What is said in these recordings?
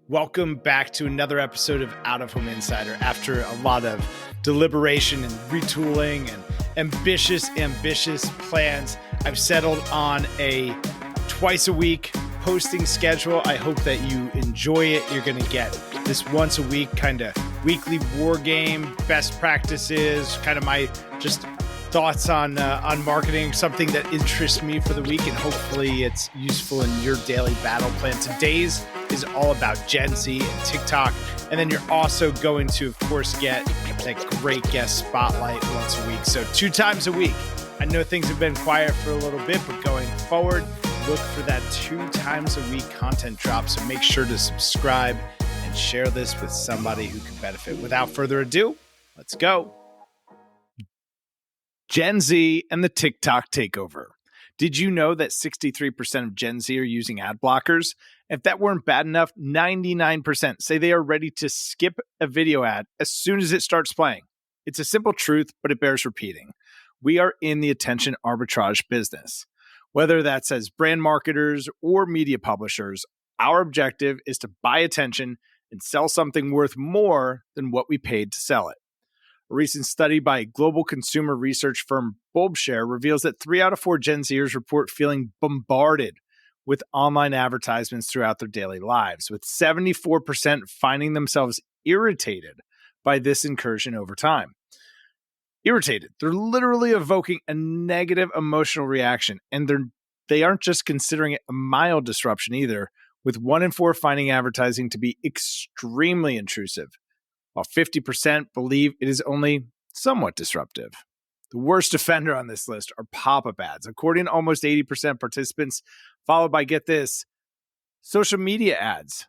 Welcome back to another episode of Out of Home Insider. After a lot of deliberation and retooling and ambitious plans, I've settled on a twice a week posting schedule. I hope that you enjoy it. You're going to get this once a week kind of weekly war game, best practices, kind of my just thoughts on marketing, something that interests me for the week, and hopefully it's useful in your daily battle plan. Today's is all about Gen Z and TikTok, and then you're also going to, of course, get that great guest spotlight once a week. So 2 times a week. I know things have been quiet for a little bit, but going forward, look for that 2 times a week content drop. So make sure to subscribe and share this with somebody who can benefit. Without further ado, let's go. Gen Z and the TikTok takeover. Did you know that 63% of Gen Z are using ad blockers? If that weren't bad enough, 99% say they are ready to skip a video ad as soon as it starts playing. It's a simple truth, but it bears repeating. We are in the attention arbitrage business. Whether that's as brand marketers or media publishers, our objective is to buy attention and sell something worth more than what we paid to sell it. A recent study by global consumer research firm BulbShare reveals that 3 out of 4 Gen Zers report feeling bombarded with online advertisements throughout their daily lives, with 74% finding themselves irritated by this incursion over time. Irritated. They're literally evoking a negative emotional reaction, and they aren't just considering it a mild disruption either, with 1 in 4 finding advertising to be extremely intrusive, while 50% believe it is only somewhat disruptive. The worst offender on this list are pop-up ads, according to almost 80% participants, followed by, get this, social media ads.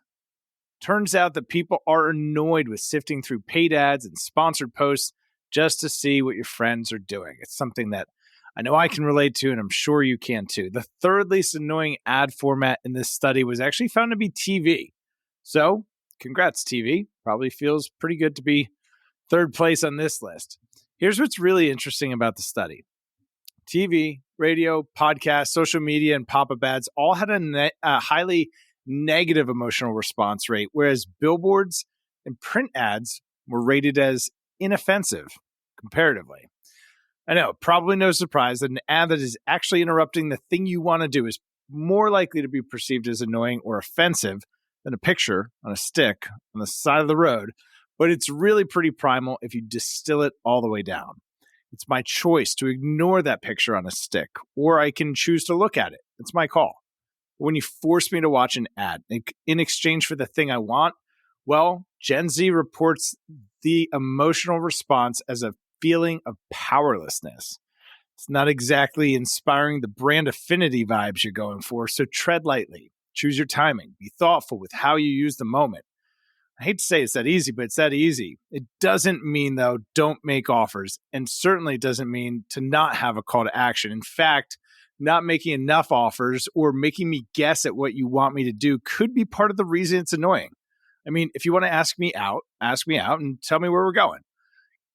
Turns out that people are annoyed with sifting through paid ads and sponsored posts just to see what your friends are doing. It's something that I know I can relate to, and I'm sure you can too. The third least annoying ad format in this study was actually found to be TV. So, congrats, TV. Probably feels pretty good to be third place on this list. Here's what's really interesting about the study. TV, radio, podcast, social media, and pop-up ads all had a highly negative emotional response rate, whereas billboards and print ads were rated as inoffensive comparatively. I know, probably no surprise that an ad that is actually interrupting the thing you want to do is more likely to be perceived as annoying or offensive than a picture on a stick on the side of the road, but it's really pretty primal if you distill it all the way down. It's my choice to ignore that picture on a stick, or I can choose to look at it. It's my call. When you force me to watch an ad in exchange for the thing I want, well, Gen Z reports the emotional response as a feeling of powerlessness. It's not exactly inspiring the brand affinity vibes you're going for, so tread lightly. Choose your timing. Be thoughtful with how you use the moment. I hate to say it's that easy, but it's that easy. It doesn't mean, though, don't make offers, and certainly doesn't mean to not have a call to action. In fact, not making enough offers or making me guess at what you want me to do could be part of the reason it's annoying. I mean, if you want to ask me out and tell me where we're going.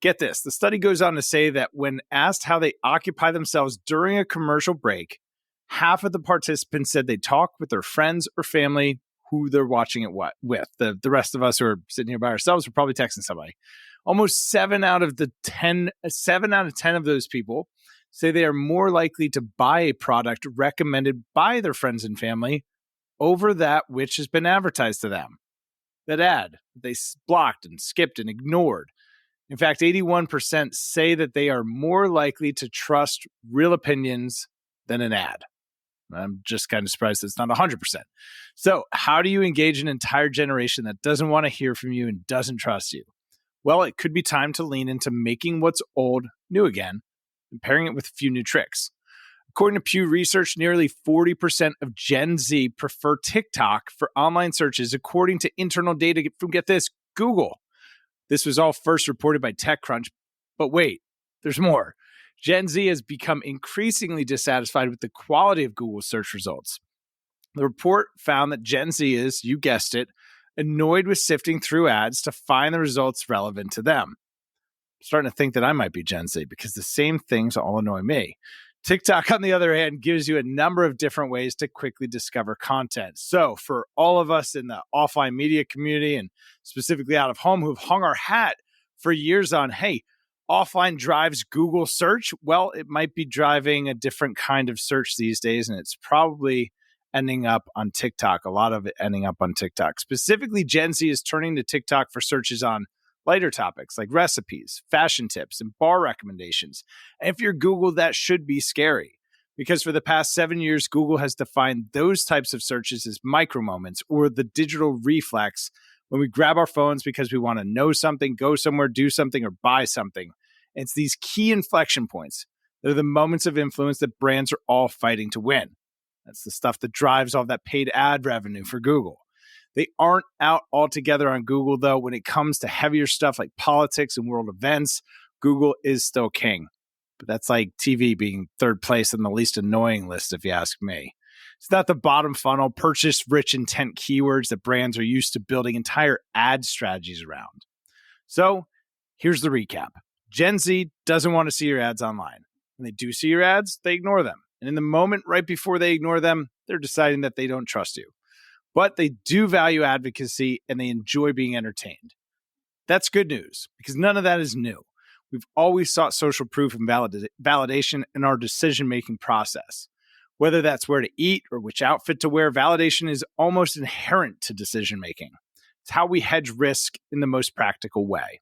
Get this. The study goes on to say that when asked how they occupy themselves during a commercial break, half of the participants said they talk with their friends or family who they're watching it with. The rest of us who are sitting here by ourselves are probably texting somebody. Almost 7 out of 10 of those people say they are more likely to buy a product recommended by their friends and family over that which has been advertised to them. That ad they blocked and skipped and ignored. In fact, 81% say that they are more likely to trust real opinions than an ad. I'm just kind of surprised it's not 100%. So how do you engage an entire generation that doesn't want to hear from you and doesn't trust you? Well, it could be time to lean into making what's old new again and pairing it with a few new tricks. According to Pew Research, nearly 40% of Gen Z prefer TikTok for online searches, according to internal data from, get this, Google. This was all first reported by TechCrunch. But wait, there's more. Gen Z has become increasingly dissatisfied with the quality of Google search results. The report found that Gen Z is, you guessed it, annoyed with sifting through ads to find the results relevant to them. I'm starting to think that I might be Gen Z because the same things all annoy me. TikTok, on the other hand, gives you a number of different ways to quickly discover content. So for all of us in the offline media community and specifically out of home who've hung our hat for years on, hey, offline drives Google search, well, it might be driving a different kind of search these days, and it's probably ending up on TikTok, a lot of it ending up on TikTok. Specifically, Gen Z is turning to TikTok for searches on lighter topics like recipes, fashion tips, and bar recommendations. And if you're Google, that should be scary because for the past 7 years, Google has defined those types of searches as micro moments or the digital reflex when we grab our phones because we want to know something, go somewhere, do something, or buy something. And it's these key inflection points that are the moments of influence that brands are all fighting to win. That's the stuff that drives all that paid ad revenue for Google. They aren't out altogether on Google, though. When it comes to heavier stuff like politics and world events, Google is still king. But that's like TV being third place on the least annoying list, if you ask me. It's not the bottom funnel, purchase-rich intent keywords that brands are used to building entire ad strategies around. So here's the recap. Gen Z doesn't want to see your ads online. When they do see your ads, they ignore them. And in the moment right before they ignore them, they're deciding that they don't trust you. But they do value advocacy and they enjoy being entertained. That's good news because none of that is new. We've always sought social proof and validation in our decision-making process. Whether that's where to eat or which outfit to wear, validation is almost inherent to decision-making. It's how we hedge risk in the most practical way.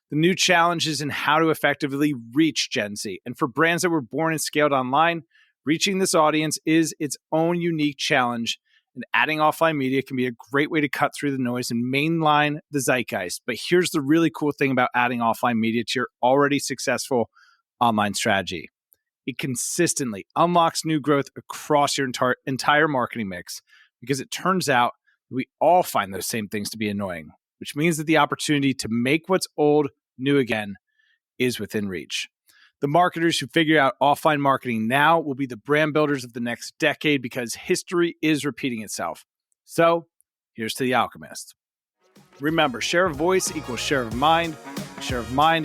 The new challenge is in how to effectively reach Gen Z. And for brands that were born and scaled online, reaching this audience is its own unique challenge. And adding offline media can be a great way to cut through the noise and mainline the zeitgeist. But here's the really cool thing about adding offline media to your already successful online strategy. It consistently unlocks new growth across your entire marketing mix because it turns out we all find those same things to be annoying, which means that the opportunity to make what's old new again is within reach. The marketers who figure out offline marketing now will be the brand builders of the next decade because history is repeating itself. So here's to the alchemist. Remember, share of voice equals share of mind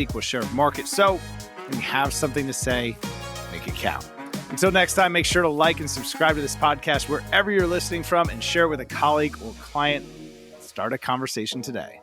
equals share of market. So when you have something to say, make it count. Until next time, make sure to like and subscribe to this podcast wherever you're listening from and share it with a colleague or client. Start a conversation today.